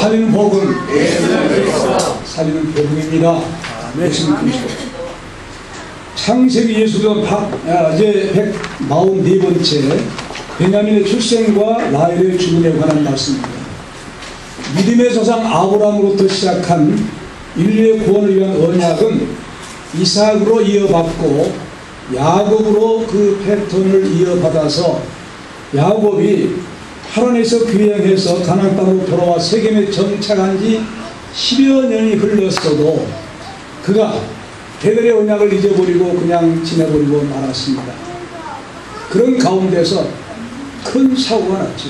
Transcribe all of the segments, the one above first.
살리는 복음, 살리는 복음입니다. 예수님 그리스도. 창세기 예수도 이제 144번째 베냐민의 출생과 라헬의 죽음에 관한 말씀입니다. 믿음의 조상 아브라함으로부터 시작한 인류의 구원을 위한 언약은 이삭으로 이어받고 야곱으로 그 패턴을 이어받아서 야곱이 하란에서 귀향해서 가나안 땅으로 돌아와 세겜에 정착한 지 10여 년이 흘렀어도 그가 베델의 언약을 잊어버리고 그냥 지내버리고 말았습니다. 그런 가운데서 큰 사고가 났죠.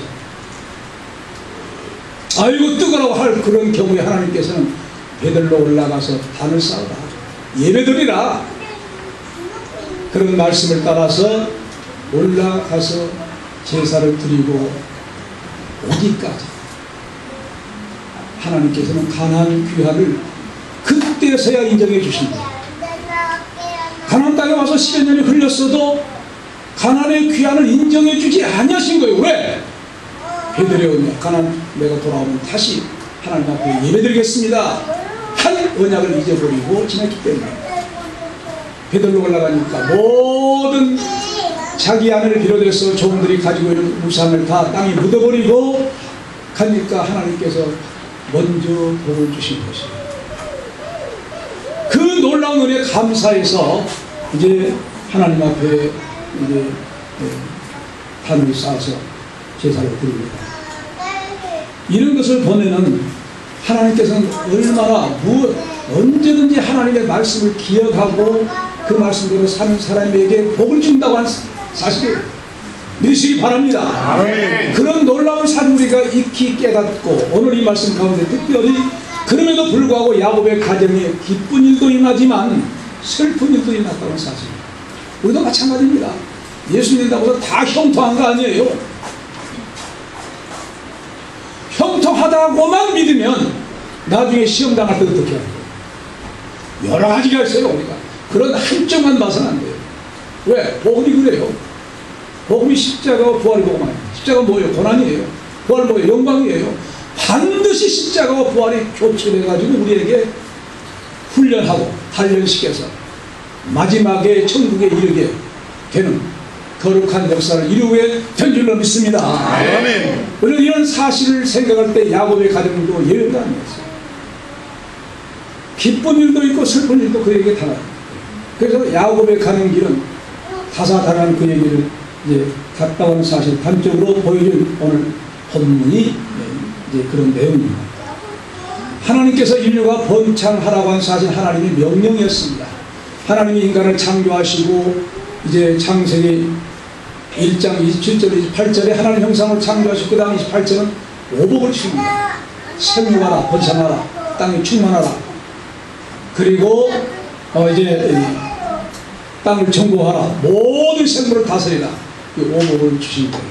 아이고 뜨거라고 할 그런 경우에 하나님께서는 베델로 올라가서 단을 쌓으라, 예배드리라, 그런 말씀을 따라서 올라가서 제사를 드리고 오기까지 하나님께서는 가나안 귀환을 그때서야 인정해 주십니다. 가나안 땅에 와서 10여 년이 흘렸어도 가나안의 귀환을 인정해 주지 아니하신 거예요. 왜? 베델의 언약, 가나안 내가 돌아오면 다시 하나님 앞에 예배드리겠습니다 한 언약을 잊어버리고 지냈기 때문에 베델로 올라가니까 모든 자기 아내를 비롯해서 종들이 가지고 있는 우상을 다 땅에 묻어버리고 가니까 하나님께서 먼저 복을 주신 것이에요. 그 놀라운 은혜에 감사해서 이제 하나님 앞에 이제 단을 쌓아서 제사를 드립니다. 이런 것을 보면은 하나님께서는 얼마나 언제든지 하나님의 말씀을 기억하고 그 말씀대로 사는 사람에게 복을 준다고 하는 사실을 믿으시기 바랍니다. 아멘. 그런 놀라운 사실 우리가 익히 깨닫고 오늘 이 말씀 가운데 특별히 그럼에도 불구하고 야곱의 가정에 기쁜 일도 일어나지만 슬픈 일도 일어났다는 사실, 우리도 마찬가지입니다. 예수 믿는다고 해서 다 형통한 거 아니에요. 형통하다고만 믿으면 나중에 시험 당할 때 어떻게 해요? 여러 가지가 있어요. 우리가 그런 한쪽만 봐서는 안 돼요. 왜? 복음이 그래요. 복음이 십자가와 부활이 복음 아니에요. 십자가가 뭐예요? 고난이에요. 부활은 뭐예요? 영광이에요. 반드시 십자가와 부활이 교체돼가지고 우리에게 훈련하고 단련시켜서 마지막에 천국에 이르게 되는 거룩한 역사를 이루게 된 줄로 믿습니다. 아멘. 우리는 이런 사실을 생각할 때 야곱의 가정도 예외가 아니었어요. 기쁜 일도 있고 슬픈 일도 그에게 달아요. 그래서 야곱의 가는 길은 다사다난한 그 얘기를 이제 가까운 사실 단적으로 보여준 오늘 본문이 이제 그런 내용입니다. 하나님께서 인류가 번창하라고 한 사실 하나님의 명령이었습니다. 하나님이 인간을 창조하시고 이제 창세기 1장 27절 28절에 하나님 형상으로 창조하시고 그 다음 28절은 오복을 주십니다. 생육하라, 번창하라, 땅에 충만하라, 그리고 이제 땅을 정복하라, 모든 생물을 다스리라, 이 오복을 주신 거예요.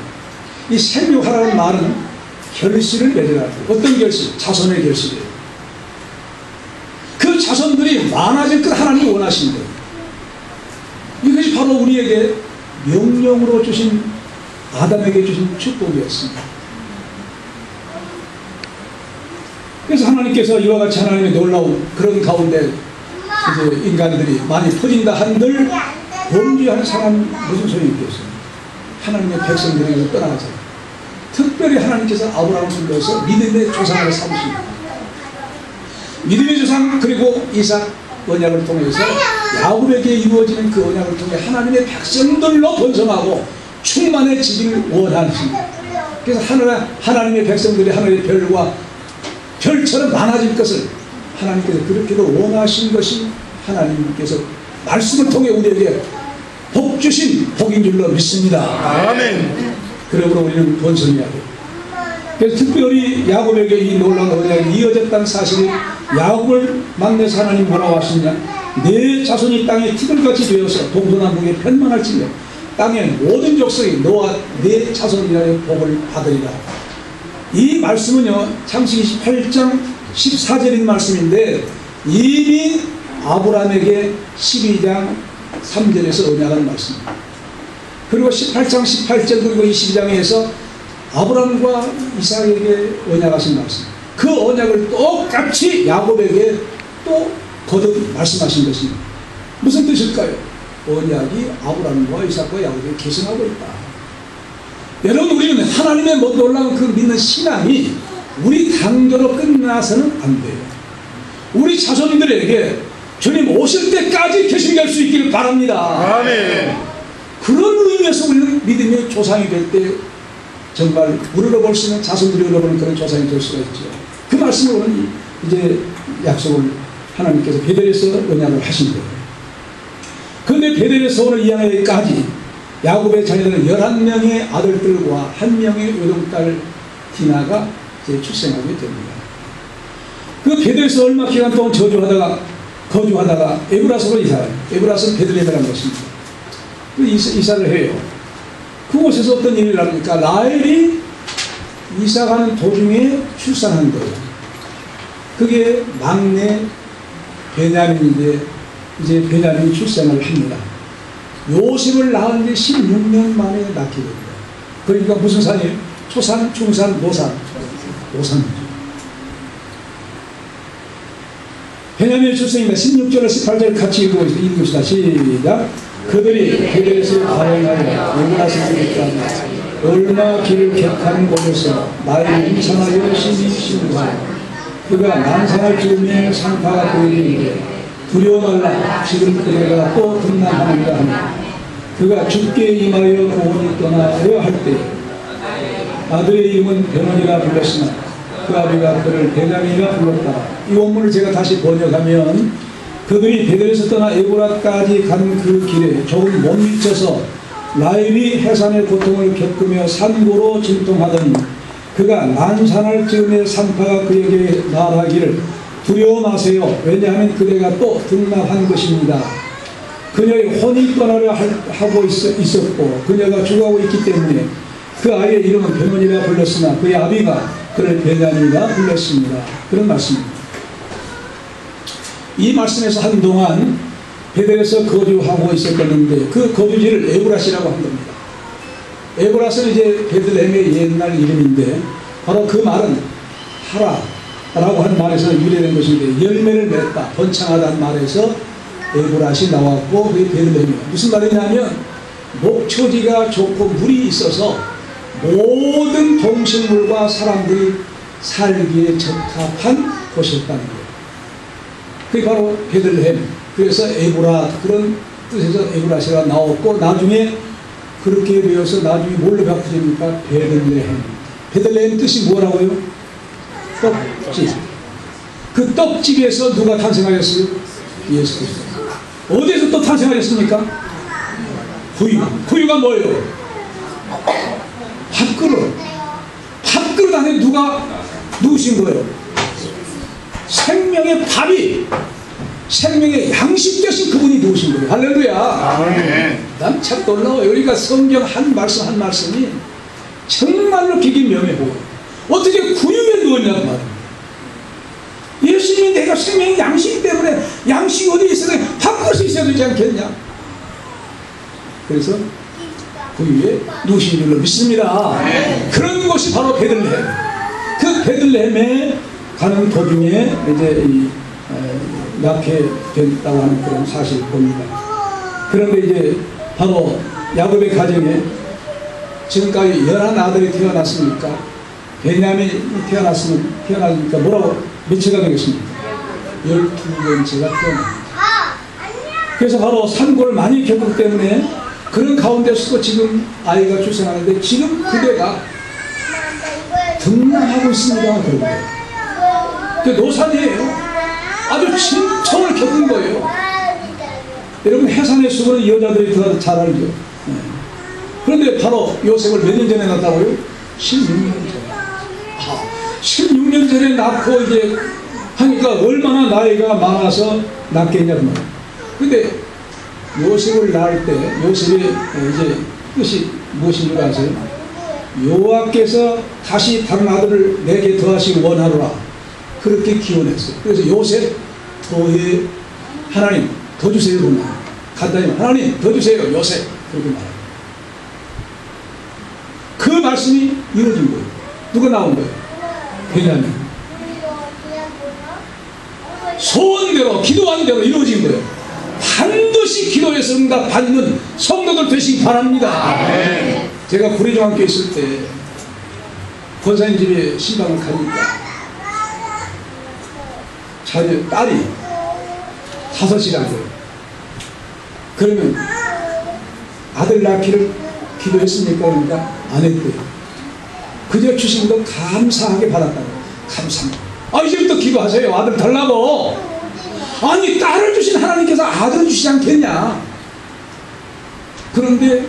이 생육하라는 말은 결실을 맺으라. 어떤 결실? 자손의 결실이에요. 그 자손들이 많아질 것 하나님이 원하신 거예요. 이것이 바로 우리에게 명령으로 주신, 아담에게 주신 축복이었습니다. 그래서 하나님께서 이와 같이 하나님의 놀라운 그런 가운데 이제 인간들이 많이 퍼진다 한들 범죄하는 사람 무슨 소용이 있겠어요? 하나님의 백성들에게 떠나가잖아요. 특별히 하나님께서 아브라함을 불러서 믿음의 조상을 삼으십니다. 믿음의 조상, 그리고 이삭 언약을 통해서 야곱에게 이루어지는 그 언약을 통해 하나님의 백성들로 번성하고 충만해지기를 원하십니다. 그래서 하나님의 백성들이 하늘의 별과 별처럼 많아질 것을 하나님께서 그렇게도 원하신 것이 하나님께서 말씀을 통해 우리에게 복 주신 복인 줄로 믿습니다. 아멘. 그러므로 우리는 번성해야 돼요. 그래서 특별히 야곱에게 이 놀라운 언약이 이어졌다는 사실이, 야곱을 만나서 하나님 뭐라고 하시느냐, 내 자손이 땅에 티끌같이 되어서 동서남북에 편만할지며 땅의 모든 족속이 너와 내 자손이라의 복을 받으리라. 이 말씀은요, 창세기 28장 14절인 말씀인데 이미 아브라함에게 12장 3절에서 언약한 말씀입니다. 그리고 18장 18절 그리고 22장에서 아브라함과 이삭에게 언약하신 말씀, 그 언약을 똑같이 야곱에게 또 거듭 말씀하신 것입니다. 무슨 뜻일까요? 언약이 아브라함과 이삭과 야곱에게 계승하고 있다. 여러분, 우리는 하나님의 못 놀라운 그 믿는 신앙이 우리 당대로 끝나서는 안 돼요. 우리 자손들에게 주님 오실 때까지 계승될 수 있기를 바랍니다. 아멘. 그런 의미에서 우리는 믿음의 조상이 될 때 정말 우러러볼 수 있는 자손들이 우러러보는 그런 조상이 될 수가 있죠. 그 말씀으로는 이제 약속을 하나님께서 베델에서 언약을 하신 거예요. 그런데 베델에서 오늘 이 하나까지 야곱의 자녀들은 11명의 아들들과 1명의 외동딸 디나가 이제 출생하게 됩니다. 그 베델에서 얼마 기간 동안 거주하다가 에브라스로 이사해요. 에브라스는 베들레헴에 간 것입니다. 그 이사를 해요. 그곳에서 어떤 일이 일어납니까? 라헬이 이사가는 도중에 출산한 거예요. 그게 막내 베냐민인데 이제 베냐민이 출생을 합니다. 요셉을 낳은 지 16년 만에 낳게 됩니다. 그러니까 무슨 산이에요? 초산, 중산, 노산. 노산이죠. 베냐민의 출생입니다. 16절과 18절 같이 읽읍시다. 시작. 그들이 베델에서 가행하여 에브라스에 있다가 얼마 길을 객하는 곳에서 나를 임산하여 심히 심부하여 그가 난산할 즈음에 상파가 보이는데 두려워 말라. 지금 그대가 또 등남하는가 하며 그가 죽게 임하여 고원이 떠나려 할 때 아들의 이름은 베노니라 불렀으나 그 아비가 그를 베냐민이라 불렀다. 이 원문을 제가 다시 번역하면 그들이 베델에서 떠나 에브라까지 간 그 길에 조금 못 미쳐서 라헬이 해산의 고통을 겪으며 산고로 진통하더니 그가 난산할 즈음에 산파가 그에게 말하기를 두려워 마세요. 왜냐하면 그대가 또 등남한 것입니다. 그녀의 혼이 떠나려 하고 있었고 그녀가 죽어가고 있기 때문에 그 아이의 이름은 베노니라 불렀으나 그의 아비가 그를 베냐민이라 불렀습니다. 그런 말씀입니다. 이 말씀에서 한동안 베델에서 거주하고 있었는데 그 거주지를 에브라시라고 한 겁니다. 에브라스는 이제 베들레헴의 옛날 이름인데 바로 그 말은 하라라고 하는 말에서 유래된 것인데 열매를 맺다, 번창하다는 말에서 에브라시 나왔고 그게 베들레헴이에요. 무슨 말이냐면 목초지가 좋고 물이 있어서 모든 동식물과 사람들이 살기에 적합한 곳이었다는 거예요. 그게 바로 베들레헴. 그래서 에브라 그런 뜻에서 에브라시가 나왔고 나중에 그렇게 되어서 나중에 뭘로 바꾸집니까? 베들레헴. 베들레헴 뜻이 뭐라고요? 떡집. 그 떡집에서 누가 탄생하였어요? 예수 그리스도. 어디에서 또 탄생하였습니까? 구유가 뭐예요? 밥그릇. 밥그릇 안에 누가 누우신 거예요? 생명의 밥이 생명의 양식 되신 그분이 누우신 거예요. 할렐루야. 난 참 놀라워요. 그러니까 성경 한 말씀 한 말씀이 정말로 기기명예해요. 어떻게 구유에 누웠냐는 말이에요. 예수님이 내가 생명의 양식이기 때문에 양식이 어디 있어야 돼? 밥그릇이 있어야 되지 않겠냐? 그래서 구유에 누우신 줄로 믿습니다. 그런 곳이 바로 베들레헴. 그 베들레헴에 가는 도중에 이제 낳게 됐다고 하는 그런 사실을 봅니다. 그런데 이제 바로 야곱의 가정에 지금까지 11아들이 태어났으니까 베냐민이 태어나니까 뭐라고 몇째가 되겠습니까? 12번째가 태어납니다. 그래서 바로 산고를 많이 겪기 때문에 그런 가운데서도 지금 아이가 출생하는데 지금 그대가 등남하고 있습니다. 그 노산이에요. 아주 진통을 겪은 거예요. 여러분 해산의 수고는 여자들이 더 잘 알죠. 네. 그런데 바로 요셉을 몇 년 전에 낳았다고요? 16년 전에. 16년 전에 낳고 이제 하니까 얼마나 나이가 많아서 낳겠냐고 말이에요. 근데 요셉을 낳을 때 요셉의 이제 뜻이 무엇인 줄 아세요? 여호와께서 다시 다른 아들을 내게 더하시기 원하노라. 그렇게 기원했어요. 그래서 요셉 더해 하나님 더 주세요. 간단히 하나님 더 주세요. 요셉 그렇게 말해요. 그 말씀이 이루어진 거예요. 누가 나온 거예요? 베냐민. 소원대로 기도한 대로 이루어진 거예요. 반드시 기도해서 응답받는 성도들 되시기 바랍니다. 제가 구례중학교에 있을 때 권사님 집에 신방을 가니까 자녀 딸이 5이란 거예요. 그러면 아들 낳기를 기도했습니까? 그러니까 안 했대요. 그저 주신 거 감사하게 받았다고. 감사합니다. 이제부터 기도하세요. 아들 달라고. 아니, 딸을 주신 하나님께서 아들을 주시지 않겠냐. 그런데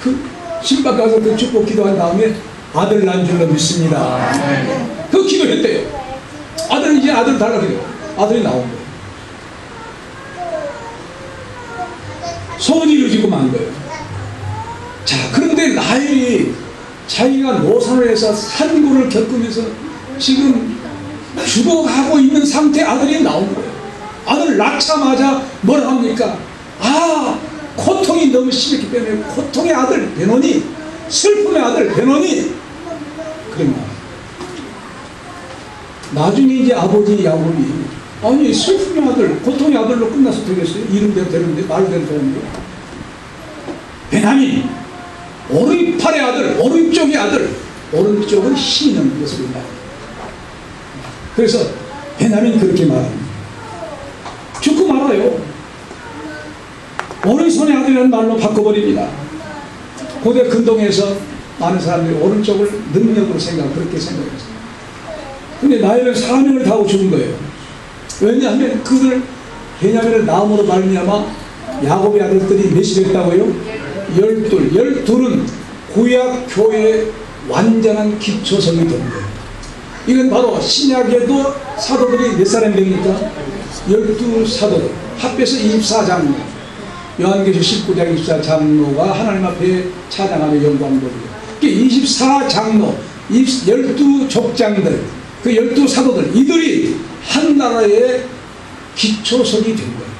그 신방 가서 그 축복 기도한 다음에 아들 난 줄로 믿습니다. 그 기도했대요. 아들은 이제 아들 달라고 해요. 아들이 나온 거예요. 소원이 이루어지고 만 거예요. 자, 그런데 나일이 자기가 노산을 해서 산고를 겪으면서 지금 죽어가고 있는 상태에 아들이 나온 거예요. 아들 낳자마자 뭐라 합니까? 고통이 너무 심했기 때문에 고통의 아들 베노니, 슬픔의 아들 베노니. 그러면 나중에 이제 아버지 야곱이 아니 슬픔의 아들, 고통의 아들로 끝나서 되겠어요? 이름대로 되는데, 말대로 되는데. 베냐민, 오른팔의 아들, 오른쪽의 아들, 오른쪽은 힘이 있는 것을 말합니다. 그래서 베냐민 그렇게 말합니다. 죽고 말아요. 오른손의 아들이라는 말로 바꿔버립니다. 고대 근동에서 많은 사람들이 오른쪽을 능력으로 그렇게 생각했어요. 근데 나일은 사명을 다하고 죽은 거예요. 왜냐하면 그들 베냐민을 낳음으로 말미암아 야곱의 아들들이 몇이 됐다고요? 12는 구약 교회의 완전한 기초석이 된 거예요. 이건 바로 신약에도 사도들이 몇 사람이 됩니까? 12사도들 합해서 24장로, 요한계시록 19장 24장로가 하나님 앞에 찬양하며 영광 돌리고, 24장로 12족장들, 그 12사도들, 이들이 한 나라의 기초석이 된 거예요.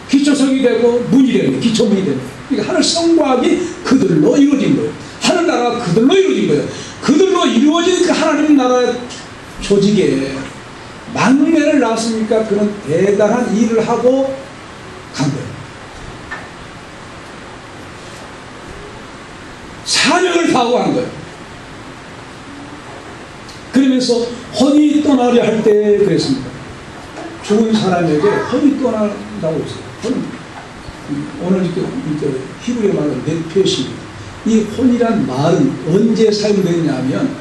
기초석이 되고 문이 되는 거예요. 기초문이 되는 거예요. 그러니까 하늘 성곽이 그들로 이루어진 거예요. 하늘 나라가 그들로 이루어진 거예요. 그들로 이루어진 그 하나님 나라의 조직에 막내를 낳았으니까 그런 대단한 일을 하고 간 거예요. 사명을 다하고 간 거예요. 그러면서 혼이 떠나려 할 때 그랬습니다. 죽은 사람에게 혼이 떠난다고 했어요. 오늘 히브리어 말로 네페시, 이 혼이란 말은 언제 사용되느냐 하면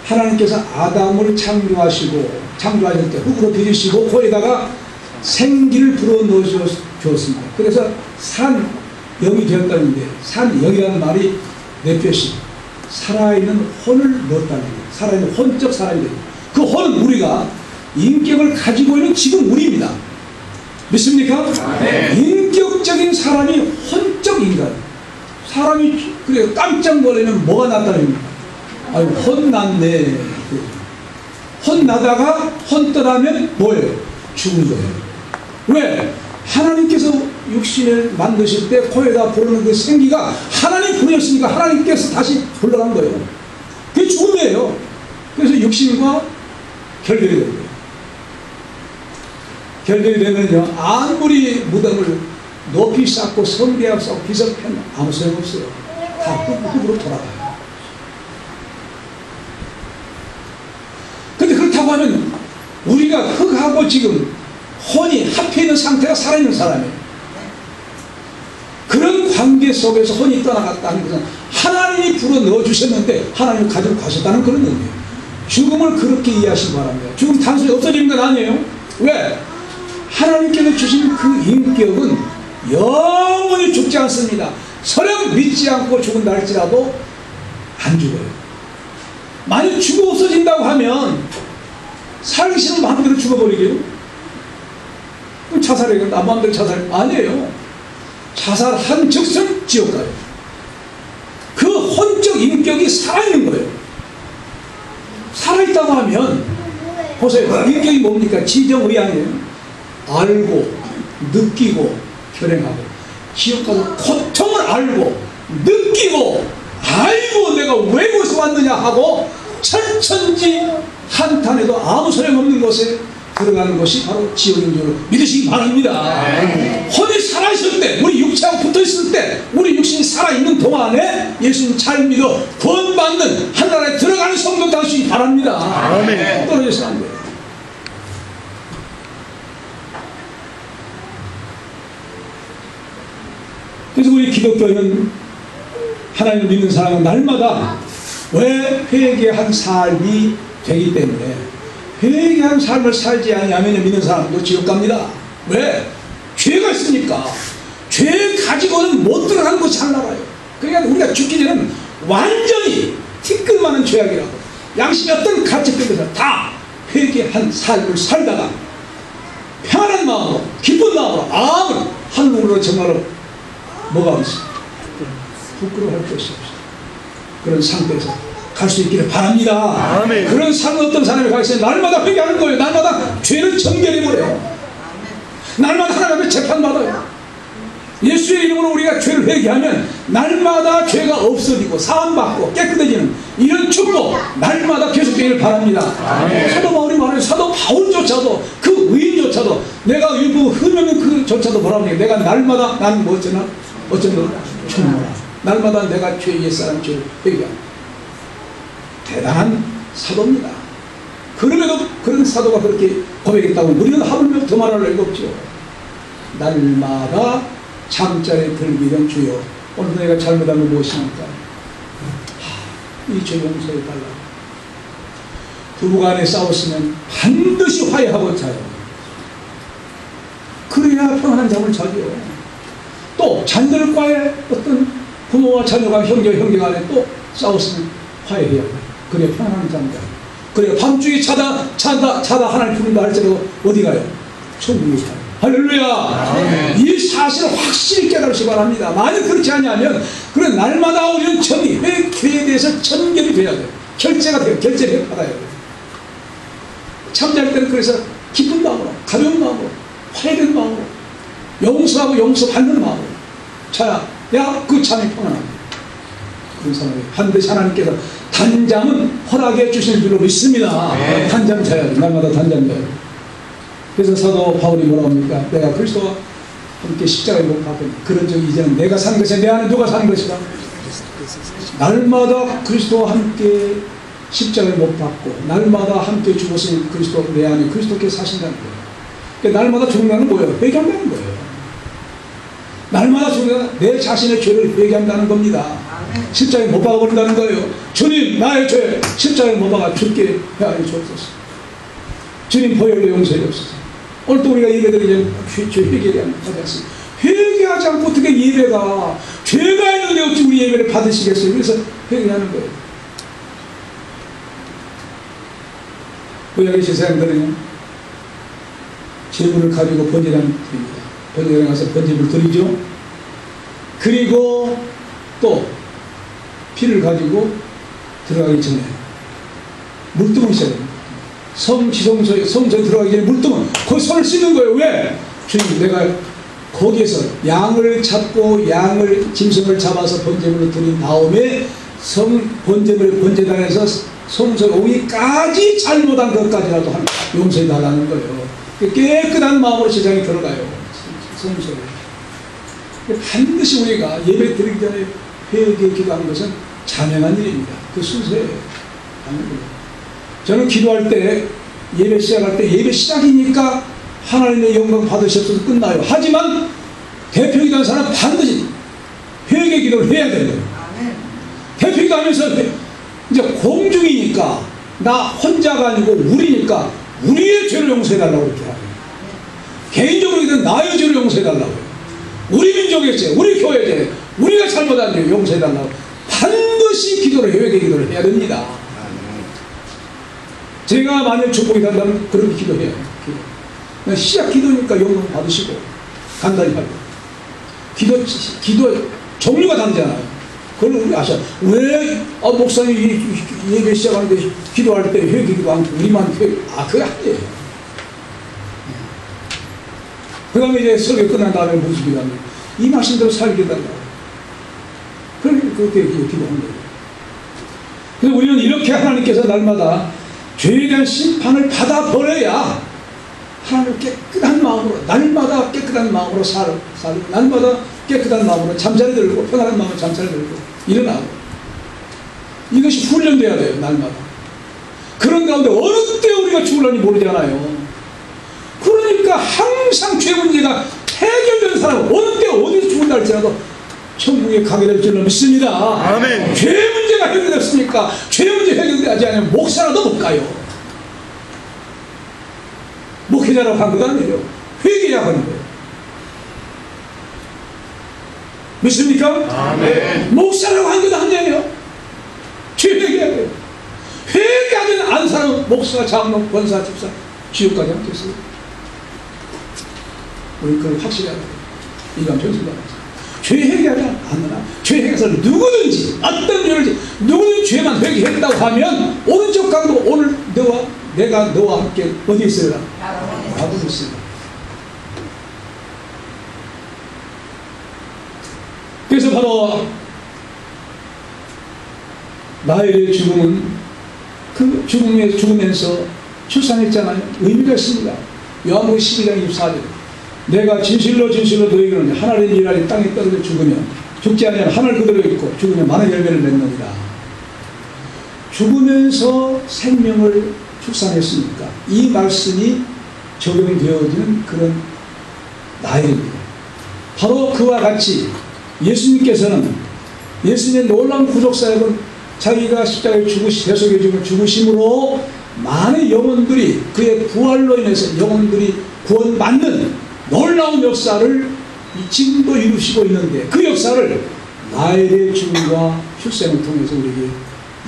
하나님께서 아담을 창조하실 때 흙으로 빚으시고 거기다가 생기를 불어넣어 주었습니다. 그래서 산영이 되었다는데, 산영이라는 말이 네페시, 살아있는 혼을 넣었다는 거예요. 살아있는 혼적 사람이 됩니다. 그 혼은 우리가 인격을 가지고 있는 지금 우리입니다. 믿습니까? 네. 인격적인 사람이 혼적 인간. 사람이 그래 깜짝 놀라면 뭐가 났다는 아유 혼났네. 혼나다가 혼떠나면 뭐예요? 죽은 거예요. 왜? 하나님께서 육신을 만드실 때 코에다 부르는 그 생기가 하나님 분이었으니까 하나님께서 다시 불러간 거예요. 그게 죽음이에요. 그래서 육신과 결별이 된 거예요. 결별이 되면요, 아무리 무덤을 높이 쌓고 성대하고 쌓고 비석하면 아무 소용없어요. 다 흙으로 돌아가요. 근데 그렇다고 하면 우리가 흙하고 지금 혼이 합해 있는 상태가 살아있는 사람이에요. 그런 관계 속에서 혼이 떠나갔다는 것은 하나님이 불어 넣어주셨는데 하나님이 가지고 가셨다는 그런 의미예요. 죽음을 그렇게 이해하시기 바랍니다. 죽음 단순히 없어지는 건 아니에요. 왜? 하나님께서 주신 그 인격은 영원히 죽지 않습니다. 설령 믿지 않고 죽은다 할지라도 안 죽어요. 만약 죽어 없어진다고 하면 살기 싫으면 마음대로 죽어버리게요? 그럼 자살해요? 나 마음대로 자살? 아니에요. 자살한 즉슨 지옥 가요. 그 혼적 인격이 살아있는 거예요. 살아있다고 하면 보세요. 인격이 뭡니까? 지정의안이에요. 알고 느끼고 결행하고, 지옥 가서 고통을 알고 느끼고 아이고 내가 왜 거기서 왔느냐 하고 철천지 한탄해도 아무 소용없는 곳에 들어가는 것이 바로 지옥인 줄 믿으시기 바랍니다. 혼이 살아있을 때, 우리 육체하고 붙어있을 때, 우리 육신이 살아있는 동안에 예수님 잘 믿어 구원받는 하나님에 들어가는 성도 되시기 바랍니다. 떨어져서 안 돼요. 그래서 우리 기독교는 하나님을 믿는 사람은 날마다 왜 회개한 삶이 되기 때문에 회개한 삶을 살지 아니하면 믿는 사람도 지옥 갑니다. 왜? 죄가 있으니까. 죄 가지고는 못 들어가는 것이 하나라요. 그러니까 우리가 죽기 전에는 완전히 티끌만한 죄악이라고 양심이 어떤 가책되면서 다 회개한 삶을 살다가 편안한 마음으로 기쁜 마음으로 아무 한국으로 정말로 뭐가 없어? 부끄러워할 것이 없어. 그런 상태에서 갈 수 있기를 바랍니다. 아멘. 그런 삶은 어떤 사람이 가 있어요? 날마다 회개하는 거예요. 날마다 죄를 정결해버려요. 날마다 하나님 앞에 재판받아요. 예수의 이름으로 우리가 죄를 회개하면 날마다 죄가 없어지고 사함받고 깨끗해지는 이런 축복 날마다 계속되기를 바랍니다. 아멘. 사도 바울이 말해요. 사도 바울조차도 그 의인조차도 내가 일부 흠없는 그조차도 뭐라고 해요? 내가 날마다 나는 뭐 어쩌나? 어쩌나? 충분하. 날마다 내가 죄의 옛사람 죄를 회개합니다. 대단한 사도입니다. 그럼에도 그런 사도가 그렇게 고백했다고 우리는 하물며 더 말할 이유가 없죠. 날마다 잠자리에 들기는 주여 오늘 내가 잘못한 건 무엇입니까? 이 죄 용서해달라. 부부간에 싸웠으면 반드시 화해하고 자요. 그래야 평안한 잠을 자죠. 또 자녀들과의 어떤 부모와 자녀가 형제간에 또 싸웠으면 화해해야 돼요. 그래 편안한 잠 자요. 그래 밤중에 자다 하나님 부른다 할지라도 어디 가요? 천국에 가요. 할렐루야. 이 사실을 확실히 깨달으시기 바랍니다. 만약 그렇지 않으면 그래 날마다 우리는 정의 회개에 대해서 전결이 돼야 돼요. 결제가 돼요. 결제를 받아야 돼요. 참잘 때는 그래서 기쁜 마음으로 가벼운 마음으로 화해된 마음으로 용서하고 용서받는 마음으로 자야 그 잠이 평안합니다. 그런 사람이 반드시 하나님께서 단잠은 허락해 주실 줄로 믿습니다. 단잠 자야 돼. 날마다 단잠 자야 돼. 그래서 사도 바울이 뭐라고 합니까? 내가 그리스도와 함께 십자가에 못 박은 그런 적이 이제는 내가 사는 것이 내 안에 누가 사는 것이다? 날마다 그리스도와 함께 십자가에 못 박고 날마다 함께 죽었으니 그리스도 내 안에 그리스도께서 사신다는 거예요. 그러니까 날마다 죽는다는 뭐예요? 회개한다는 거예요. 날마다 죽는다는 내 자신의 죄를 회개한다는 겁니다. 십자가에 못 박아버린다는 거예요. 주님 나의 죄 십자가에 못 박아 죽게 하여 주옵소서. 주님 보혈로 용서해 주옵소서. 오늘 또 우리가 예배드리는 죄 회개를 하지 않습니다. 회개하지 않고 어떻게 예배가 죄가 있는데 어찌 우리 예배를 받으시겠어요? 그래서 회개하는 거예요. 구약의 제사장들은 제물을 가지고 번제단을 드립니다. 번제단에 가서 번제물 드리죠. 그리고 또 피를 가지고 들어가기 전에 물두멍이 있어야 됩니다. 성소에 들어가기 전에 물두멍 거기 손을 씻는 거예요. 왜? 주님 내가 거기에서 양을 잡고 짐승을 잡아서 번제물을 드린 다음에 번제단에서 성소 오기까지 잘못한 것까지라도 용서해 달라는 거예요. 깨끗한 마음으로 세상에 들어가요. 성소에. 반드시 우리가 예배 드리기 전에 회개 기도하는 것은 자명한 일입니다. 그 순서예요. 저는 기도할 때 예배 시작할 때 예배 시작이니까 하나님의 영광 받으셔서 끝나요. 하지만 대표 기도하는 사람은 반드시 회개 기도를 해야 돼요. 대표 기도하면서 이제 공중이니까 나 혼자가 아니고 우리니까 우리의 죄를 용서해달라고 이렇게 하요. 개인적으로 기도는 나의 죄를 용서해달라고. 우리 민족의 죄, 우리 교회 죄, 우리가 잘못한 죄 용서해달라고 반드시 기도를 회개 기도를 해야 됩니다. 제가 만약 축복이 된다면 그렇게 기도해요. 시작 기도니까 영광 받으시고 간단히 하고 기도 종류가 다르잖아요. 그걸 우리 아셔. 왜 목사님 예배 시작하는데 기도할 때 회개 기도 않고 우리만 회개 그게 아니에요. 그 다음에 이제 설교 끝난 다음에 무슨 기도하면 이 말씀대로 살게 달라고 그렇게 기도하는 거예요. 그래서 우리는 이렇게 하나님께서 날마다 죄에 대한 심판을 받아버려야 하나님을 깨끗한 마음으로 날마다 깨끗한 마음으로 살고 날마다 깨끗한 마음으로 잠자리 들고 평안한 마음으로 잠자리 들고 일어나고 이것이 훈련돼야 돼요. 날마다. 그런 가운데 어느 때 우리가 죽을는지 모르잖아요. 그러니까 항상 죄 문제가 해결된 사람은 어느 때 어디서 죽는다 할지라도 천국에 가게 될 줄로 믿습니다. 아멘. 죄 문제가 해결됐으니까 죄 문제 해결되지 않으면 목사라도 못 가요. 목회자라고 한 것 아니에요. 회개해야 하는 거예요. 믿습니까? 아멘. 목사라고 한 것 아니에요. 죄 회개해야 돼요. 회개하지 않은 사람은 목사, 장로, 권사, 집사 지옥까지 않겠어요. 우리 그걸 확실히 알아야 돼요. 이건 변신받았죠. 죄 회개하지 않느나 죄 회개해서 누구든지 어떤 죄를 누구든지 죄만 회개했다고 하면 오른쪽 강도 오늘 내가 너와 함께 어디 있어요? 나도 있어요. 그래서 바로 라헬의 죽음은 그 죽으면서 출산했잖아요. 의미가 있습니다. 요한복음 12장 24절 내가 진실로 진실로 너희에게는 하늘의 일하리 땅에 떨어져 죽으면 죽지 아니하면 하늘 그대로 있고 죽으면 많은 열매를 맺느니라. 죽으면서 생명을 출산했으니까 이 말씀이 적용되어지는 그런 나일입니다. 바로 그와 같이 예수님께서는 예수님의 놀라운 구속사역은 자기가 십자가에 대속의 죽으심으로 많은 영혼들이 그의 부활로 인해서 영혼들이 구원받는 놀라운 역사를 지금도 이루시고 있는데 그 역사를 나일의 죽음과 출생을 통해서 우리에게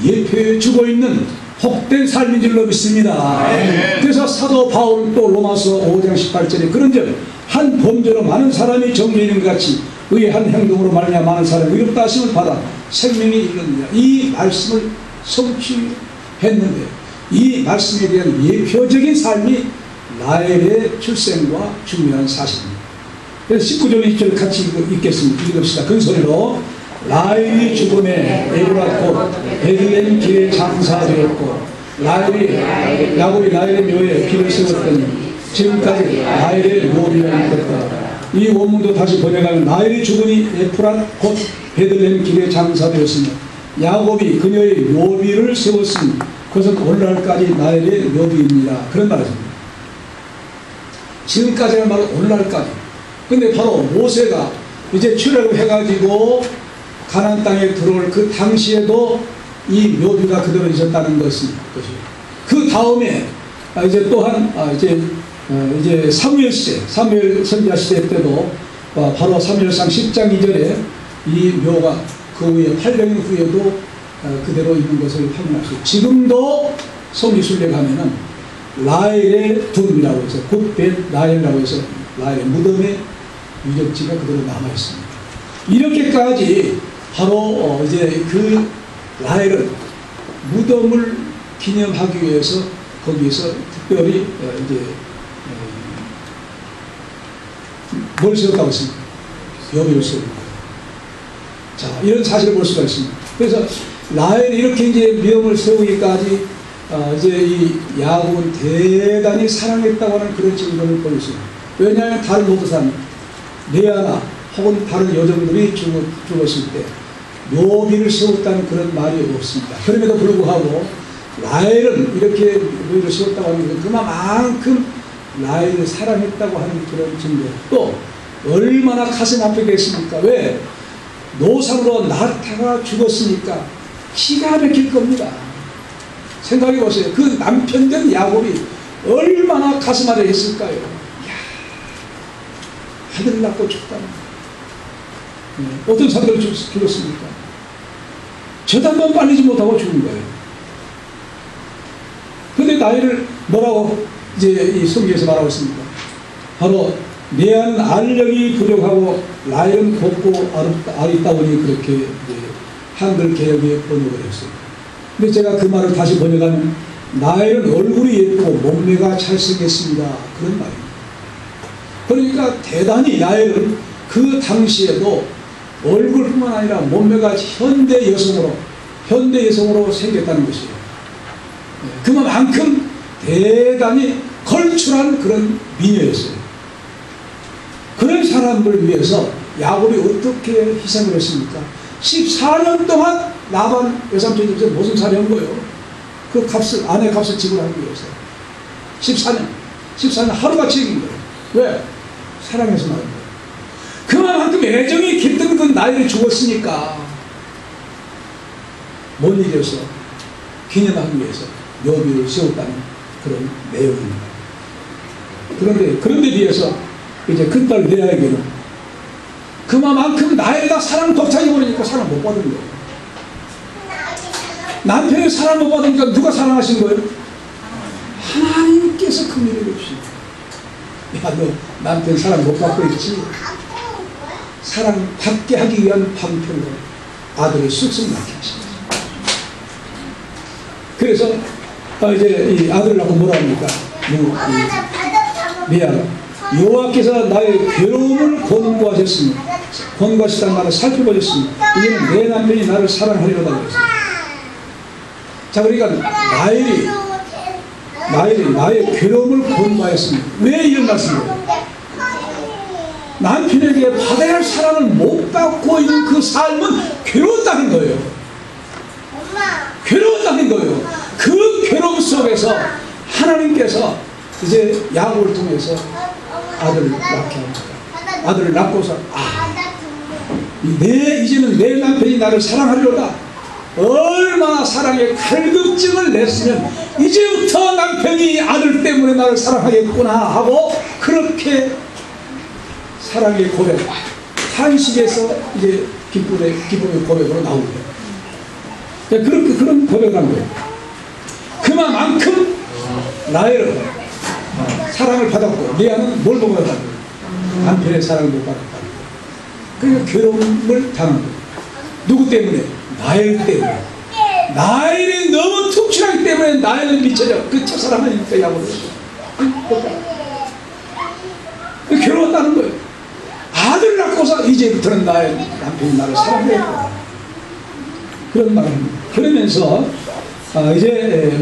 예표해 주고 있는 복된 삶인 줄로 믿습니다. 네. 그래서 사도 바울은 또 로마서 5장 18절에 그런즉 한 범죄로 많은 사람이 정죄하는 것 같이 의의 한 행동으로 말미암아 많은 사람이 의롭다 하심을 받아 생명이 이르느니라. 이 말씀을 성취했는데 이 말씀에 대한 예표적인 삶이 라헬의 출생과 중요한 사실입니다. 그래서 19절 20절 같이 읽겠습니다. 읽읍시다. 큰 소리로. 라헬이 죽음에 에브라 곧 베들레헴 길에 장사되었고 야곱이 라헬의 묘에 피를 세웠더니 지금까지 라헬의 묘비가 있었다. 이 원문도 다시 번역하면 라헬의 죽음이 에프랏 곧 베들레헴 길에 장사되었으며 야곱이 그녀의 묘비를 세웠으니 그것은 오늘날까지 라헬의 묘비입니다. 그런 말입니다. 지금까지는 말은 오늘날까지. 근데 바로 모세가 이제 출애굽 해가지고 가나안 땅에 들어올 그 당시에도 이 묘비가 그대로 있었다는 것입니다. 그 다음에 이제 또한 이제 사무엘 시대, 사무엘 선지자 시대 때도 바로 사무엘상 10장 2절에 이 묘가 그 후에 800년 후에도 그대로 있는 것을 확인할 수 있어요. 지금도 성지순례 가면은 라헬의 둠이라고 해서 굿벳 라헬이라고 해서 라헬의 무덤의 유적지가 그대로 남아 있습니다. 이렇게까지 바로 이제 그 라헬은 무덤을 기념하기 위해서 거기에서 특별히 이제 뭘 세웠다고 했습니까? 묘비를 세웁니다. 자, 이런 사실을 볼 수가 있습니다. 그래서 라헬이 이렇게 이제 묘을 세우기까지 이제 이 야곱은 대단히 사랑했다고 하는 그런 증거를 보였습니다. 왜냐하면 다른 모든 레아나 혹은 다른 여종들이 죽었을 때 묘비를 세웠다는 그런 말이 없습니다. 그럼에도 불구하고 라헬은 이렇게 묘비를 세웠다고 하는 것은 그만큼 라헬을 사랑했다고 하는 그런 증거. 또 얼마나 가슴 아프겠습니까? 왜? 노상으로 나타가 죽었으니까 기가 막힐 겁니다. 생각해 보세요. 그 남편된 야곱이 얼마나 가슴 아래 했을까요? 이야, 아들을 낳고 죽다니. 어떤 사람들을 죽었습니까? 저단만 빨리지 못하고 죽은 거예요. 근데 나이를 뭐라고 이제 이 성경에서 말하고 있습니다. 바로 레아는 알력이 부족하고 라헬은 곱고 아리따우니 그렇게 한글 개혁에 번역을 했어요. 근데 제가 그 말을 다시 번역하면 라헬은 얼굴이 예쁘고 몸매가 잘생겼습니다. 그런 말입니다. 그러니까 대단히 라헬은 그 당시에도 얼굴뿐만 아니라 몸매가 현대 여성으로 생겼다는 것이에요. 그만큼 대단히 걸출한 그런 미녀였어요. 그런 사람들을 위해서 야곱이 어떻게 희생을 했습니까? 14년 동안 라반 외삼촌 집에서 무슨 살이 한 거예요? 그 값을, 아내 값을 지불하기 위해서 14년 하루같이 이긴 거예요. 왜? 사랑해서 나온 거예요. 그만큼 애정이 깃든 그 나이를 죽었으니까 뭔 일이었어? 기념하기 위해서 묘비를 세웠다는 그런 내용입니다. 그런데 비해서 이제 큰딸 레아에게는 그만큼 나이가 사랑 벅차게 보내니까 사랑 못 받은 거예요. 남편이 사랑 못 받으니까 누가 사랑하신 거예요? 하나님께서 그 일을 해주십니다. 야, 너 남편 사랑 못 받고 있지? 사랑 받게 하기 위한 방편으로 아들을 쑥쑥 낳게 하십니다. 그래서 이제 이 아들을 낳고 뭐라 합니까? 레아가 여호와께서 나의 괴로움을 권고하셨다는 말을 살펴보셨으니 이제는 내 남편이 나를 사랑하리로다 그랬어요. 자, 그러니까 나의 괴로움을 권고하였습니다. 왜 이런 말씀이에요? 남편에게 받아야 할 사랑을 못 받고 있는 그 삶은 괴로웠다는 거예요. 괴로웠다는 거예요. 그 괴로움 속에서 하나님께서 이제 야곱을 통해서 아들을 낳게 합니다. 아들을 낳고서 이제는 내 남편이 나를 사랑하리로다. 얼마나 사랑의 갈급증을 냈으면 이제부터 남편이 아들 때문에 나를 사랑하겠구나 하고 그렇게 사랑의 고백, 탄식에서 이제 기쁨의 고백으로 나오는 거예요. 그런 고백을 한 거예요. 그만큼 라헬은 사랑을 받았고 레아는 뭘 못 받았다는 거예요? 남편의 사랑을 못 받았다는 거예요. 그러니까 괴로움을 당한 거예요. 누구 때문에? 라헬 때문에. 라헬이 너무 툭출하기 때문에 라헬은 미쳐져. 그 첫사랑 아닙니까? 야곱은 괴로웠다는 거예요. 아들 낳고서 이제부터는 나의 남편이 나를 사랑하겠다. 그런 말을 합니다. 그러면서 이제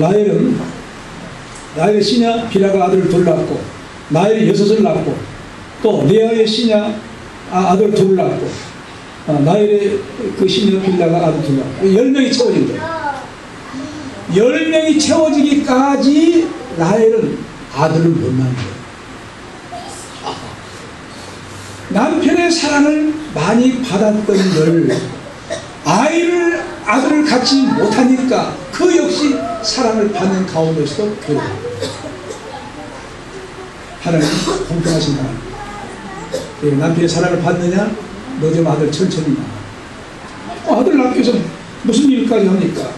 라헬의 시녀 빌하가 아들을 둘 낳고 라헬이 6을 낳고 또 레아의 시녀 아들 둘을 낳고 라헬의 그 시녀 빌하가 아들 둘 낳고 10명이 채워진 거예요. 10명이 채워지기까지 라헬은 아들을 못 낳은 거예요. 남편의 사랑을 많이 받았던 걸 아들을 갖지 못하니까 그 역시 사랑을 받는 가운데서도 괴로워요. 하나님 공평하신 하나님, 남편의 사랑을 받느냐? 너 좀 아들 천천히 낳아. 아들 낳기 위해서 무슨 일까지 하니까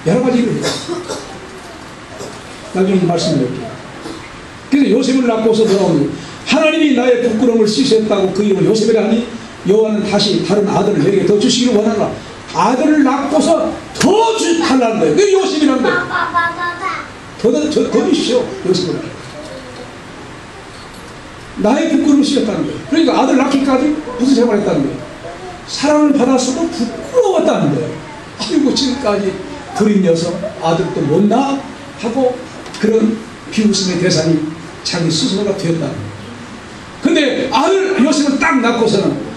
여러 가지 일을 해요. 나중에 말씀드릴게요. 그래서 요셉을 낳고서 돌아오는 하나님이 나의 부끄러움을 씻었다고 그 이름을 요셉이라 하니 여호와는 다시 다른 아들을 내게 더 주시기를 원하노라. 아들을 낳고서 더 달라는 거예요. 그게 요셉이라는 거예요. 더 주십시오. 요셉을. 나의 부끄러움을 씻었다는 거예요. 그러니까 아들 낳기까지 무슨 생활을 했다는 거예요? 사랑을 받았어도 부끄러웠다는 거예요. 아이고 지금까지 들인 녀석 아들도 못 낳아 하고 그런 비웃음의 대상이 자기 스스로가 되었다는 거예요. 근데 아들 요셉을 딱 낳고서는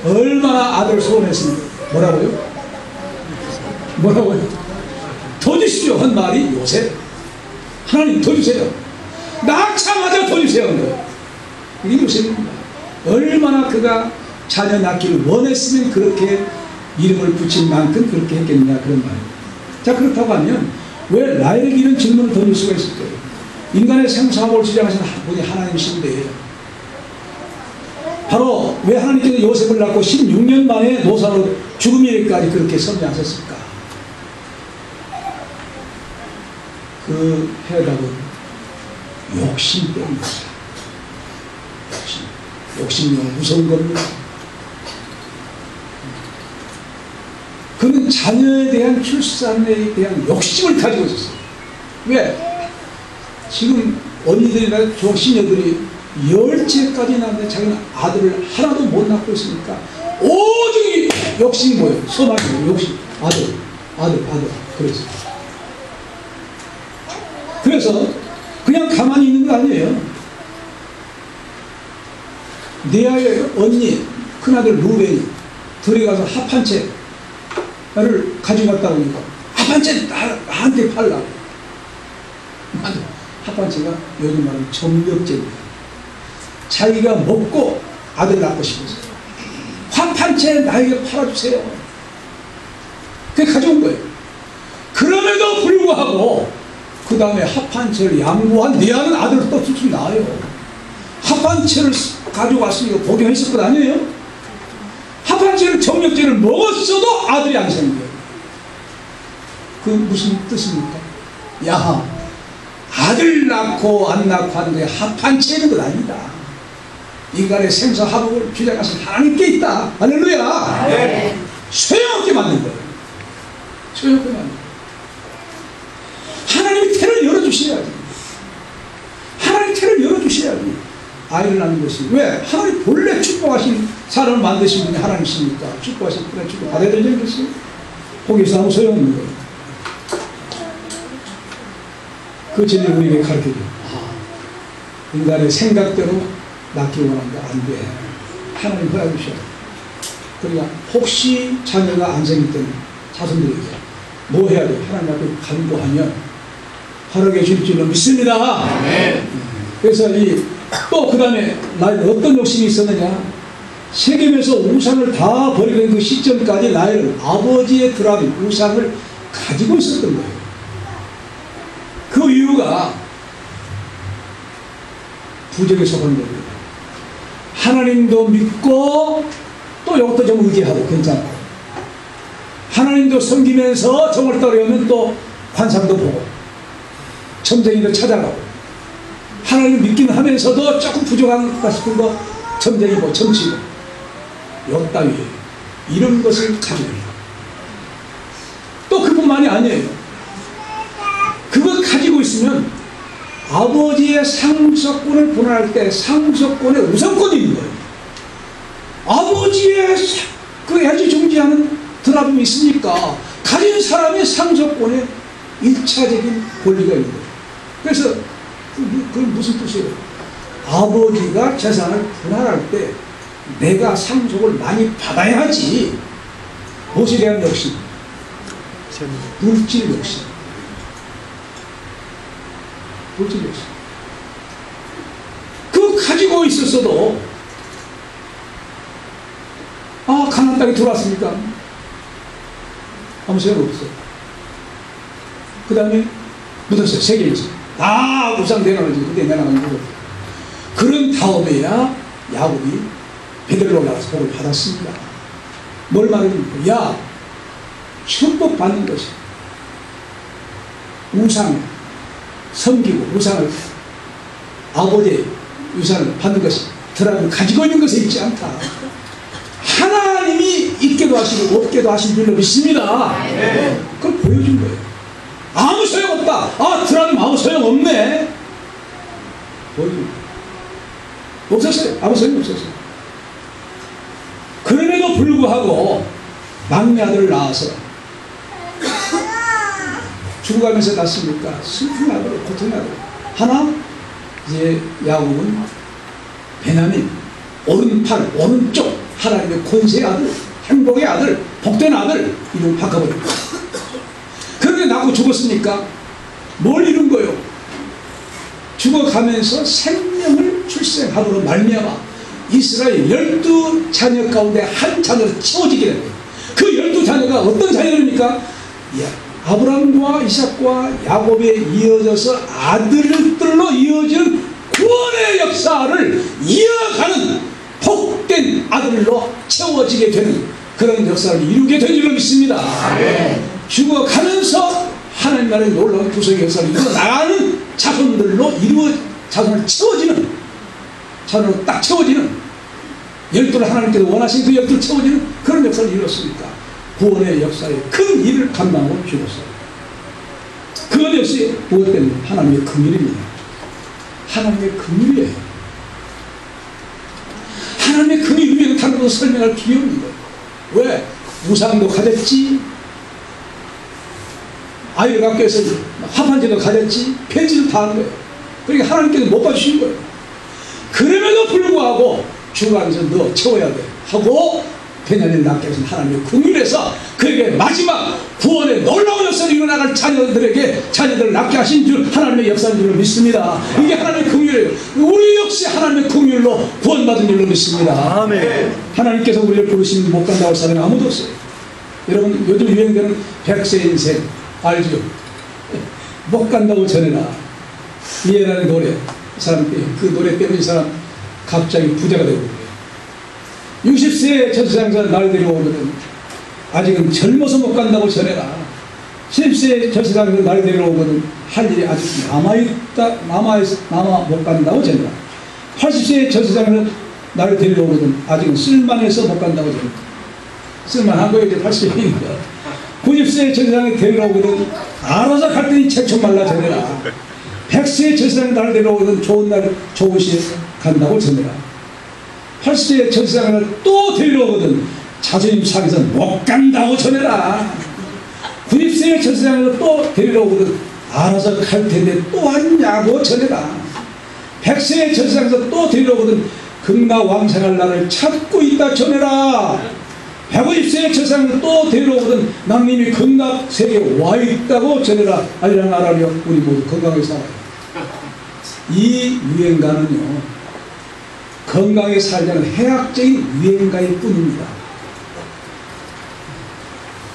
얼마나 아들을 소원했습니까? 뭐라고요? 더 주십시오 한 말이 요셉. 하나님 더 주세요. 낳자마자 더 주세요. 이게 요셉입니다. 얼마나 그가 자녀 낳기를 원했으면 그렇게 이름을 붙인 만큼 그렇게 했겠느냐 그런 말입니다. 자, 그렇다고 하면 왜 라헬에게 이런 질문을 던질 수가 있을까요? 인간의 생사함을 주장하시는 분이 하나님이신데 바로 왜 하나님께서 요셉을 낳고 16년 만에 노사로 죽음의 일까지 그렇게 섭리하셨을까? 그 해답은 욕심 때문입니다. 욕심이 무서운 겁니다. 그는 자녀에 대한 출산에 대한 욕심을 가지고 있었어요. 왜? 지금 언니들이나 시녀들이 10채까지 낳는데 자기는 아들을 하나도 못 낳고 있으니까 오직 욕심이 뭐예요? 소망이에요. 욕심. 아들. 그랬어요. 그래서 그냥 가만히 있는 거 아니에요. 레아의 언니 큰아들 루벤이 들어가서 합 한 채를 가지고 갔다 오니까 합 한 채 나한테 팔라고. 합 한 채가 요즘 말하는 정력제입니다. 자기가 먹고 아들 낳고 싶어서 합 한 채 나에게 팔아주세요. 그게 가져온 거예요. 그럼에도 불구하고 그 다음에 합 한 채를 양보한 레아는 아들을 또 툭툭 낳아요. 합 한 채를 가지고 왔으니까 복용했을 것 아니에요? 합 한 채를 정력제를 먹었어도 아들이 안 생긴 거예요. 그 무슨 뜻입니까? 야, 아들 낳고 안 낳고 하는 게 합 한 채는 것 아니다. 인간의 생사화복을 주장하신 하나님께 있다. 할렐루야. 네. 소용없게 만든 거예요. 소용없게 만든 거예요. 하나님이 태를 열어주셔야지. 하나님 태를 열어주셔야지 아이를 낳는 것이. 왜? 하나님 본래 축복하신 사람을 만드신 분이 하나님이십니까? 축복하신 분의 축복 받아야 되는 것이 거기서 아무 소용없는 거예요. 그 진리를 우리에게 가르쳐줘요. 인간의 생각대로 낳기 원한다. 안 돼. 하나님 허락해 주셔야 돼. 그러니까 혹시 자녀가 안 생길 때는 자손들에게 뭐 해야 돼? 하나님 앞에 간구하면 허락해 줄 줄로 믿습니다. 네. 그래서 또 그 다음에 나에는 어떤 욕심이 있었느냐? 세겜에서 우상을 다 버리는 그 시점까지 나에는 아버지의 드라마 우상을 가지고 있었던 거예요. 그 이유가 부적에 속한 겁니다. 하나님도 믿고 또 이것도 좀 의지하고 괜찮고 하나님도 섬기면서 정을 따르면 또 관상도 보고 점쟁이도 찾아가고 하나님 믿긴 하면서도 조금 부족한가 싶은 거 점쟁이 보고 점치고 요 따위 이런 것을 가지고 또 그뿐만이 아니에요. 그거 가지고 있으면 아버지의 상속권을 분할할 때 상속권의 우선권이 있는 거예요. 아버지의 그 애지중지하는 드라움이 있으니까 가진 사람의 상속권에 일차적인 권리가 있는 거예요. 그래서 그건 무슨 뜻이에요? 아버지가 재산을 분할할 때 내가 상속을 많이 받아야지. 무엇에 대한 욕심? 물질 욕심. 물질 욕심. 그거 가지고 있었어도 가나안 땅에 들어왔습니까? 아무 소용 없어요. 그 다음에 묻었어요. 세계에서. 우상 내려가지고 그때 내려가지고 그런 다음에야 야곱이 베들로 올라가서 복을 받았습니다. 뭘 말합니까? 야, 축복받는 것이 우상을 섬기고 우상을 아버지의 우상을 받는 것이 드라마를 가지고 있는 것에 있지 않다. 하나님이 있게도 하시고 없게도 하신 줄로 믿습니다. 네. 그걸 보여준 거예요. 아무 소용없다. 드라마 아무 소용없네. 보여준 거예요. 없었어요. 아무 소용이 없었어요. 그럼에도 불구하고 막내 아들을 낳아서 죽어가면서 낳습니까? 슬픈 아들, 고통의 아들. 하나, 이제 야곱은 베냐민, 오른팔, 오른쪽, 하나님의 권세의 아들, 행복의 아들, 복된 아들, 이름을 바꿔버립니다. 그런데 낳고 죽었으니까 뭘 이룬 거예요? 죽어가면서 생명을 출생함으로 말미암아 이스라엘 12자녀 가운데 한 자녀로 채워지게 된 거예요. 그 12자녀가 어떤 자녀입니까? 아브라함과 이삭과 야곱에 이어져서 아들들로 이어지는 구원의 역사를 이어가는 복된 아들로 채워지게 되는 그런 역사를 이루게 된 줄로 믿습니다. 네. 죽어가면서 하나님 나라의 놀라운 구속의 역사를 이루어나가는 자손들로 자손을 채워지는 자손으로 딱 채워지는 열두를 하나님께서 원하신 그 열두를 채워지는 그런 역사를 이루었으니까 구원의 역사에 큰 일을 감당하고 죽었어요. 그것 역시 무엇 때문에? 하나님의 긍휼입니다. 하나님의 긍휼이에요. 하나님의 긍휼 위에는 다른 것을 설명할 필요 없는 거예요. 왜? 우상도 가졌지, 아이를 갖기 위해서 합한제도 가졌지, 폐지도 다 한 거예요. 그러니까 하나님께서 못 봐주신 거예요. 그럼에도 불구하고 주가 안에서 너 채워야 돼 하고 베냐민을 낳게 해서 하나님의 긍휼에서 그에게 마지막 구원의 놀라운 역사를 이뤄나갈 자녀들을 낳게 하신 줄 하나님의 역사인 줄로 믿습니다. 이게 하나님의 긍휼이에요. 우리 역시 하나님의 긍휼로 구원받은 줄로 믿습니다. 아멘. 하나님께서 우리를 부르시면 못 간다고 할 사람이 아무도 없어요. 여러분 요즘 유행되는 100세 인생 알죠? 못 간다고 전해라. 이해라는 노래. 이 사람 그 노래 때문에 이 사람 갑자기 부자가 되고 그래요. 60세에 저 세상에서 날 데려오거든. 아직은 젊어서 못 간다고 전해라. 70세에 저 세상에서 날 데려오거든. 할 일이 아직 남아 못 간다고 전해라. 80세에 저 세상에서 나를 데려오거든. 아직은 쓸만해서 못 간다고 전해라. 쓸만한 거예요. 이제 80세입니다. 90세에 저 세상에 데려오거든. 알아서 갈 테니 채초 말라 전해라. 100세에 저 세상에 나를 데려오거든. 좋은 날 좋은 시에 간다고 전해라. 80세에 저 세상에 또 데려오거든. 자존심 상해서 못 간다고 전해라. 90세에 저 세상에 또 데려오거든. 알아서 갈 텐데 또 왔냐고 전해라. 100세에 저 세상에서 또 데려오거든. 극락왕생할 날을 찾고 있다 전해라. 150세에 저 세상에서 또 데려오거든. 낭님이 극락세계에 와 있다고 전해라. 알리라 나라려 우리 모두 건강하게 살아요. 이 유행가는요 건강하게 살자는 해학적인 유행가일 뿐입니다.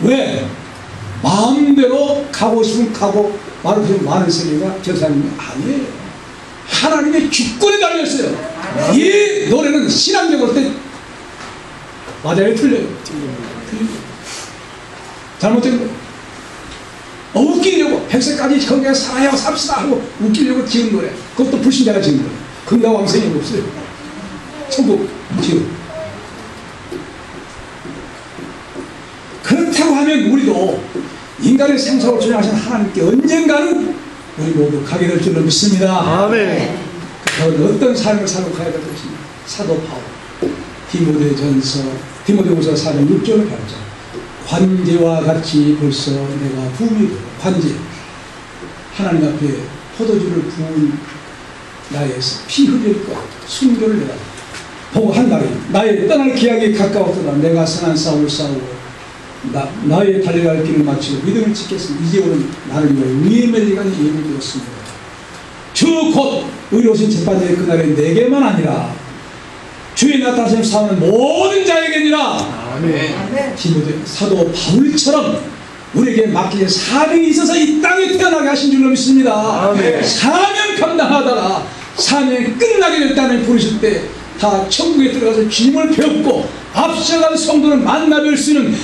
왜? 마음대로 가고 싶으면 가고 말고 싶으면 많은 세계가 저 사람이 아니에요. 하나님의 주권에 달려있어요. 이 노래는 신앙적으로 때 맞아요? 틀려요? 틀려요. 잘못된 거예요. 웃기려고 100세까지 건강하게 살아야 삽시다 하고 웃기려고 지은 노래. 그것도 불신자가 지은 거예요. 건강왕생이 없어요. 천국 지옥. 그렇다고 하면 우리도 인간의 생사를 주장하신 하나님께 언젠가는 우리 모두 가게 될 줄로 믿습니다. 아멘. 그렇다고 어떤 삶을 살고 가야 될 것입니다. 사도 바울 디모데후서 4장 6절을 가르쳐 관제와 같이 벌써 내가 부음이 되고 관제 하나님 앞에 포도주를 부은 나의 피 흘릴 것 순교를 내가 보고 한 날에 나의 떠날 기약이 가까웠더라. 내가 선한 싸움을 싸우고 나의 달려갈 길을 마치고 믿음을 지켰으니 이제는 나를 위하여 의의 멜리가 예비되었습니다. 주 곧 의로우신 재판장의 그날에 내게만 아니라 주의 나타나심 싸우는 모든 자에게니라. 아멘. 디모데 사도 바울처럼 우리에게 맡기는 사명이 있어서 이 땅에 태어나게 하신 줄로 믿습니다. 아멘. 사명 감당하다가 사명이 끝나게 될 땅에 부르실 때 다 천국에 들어가서 주님을 배웠고 앞서간 성도를 만나뵐 수 있는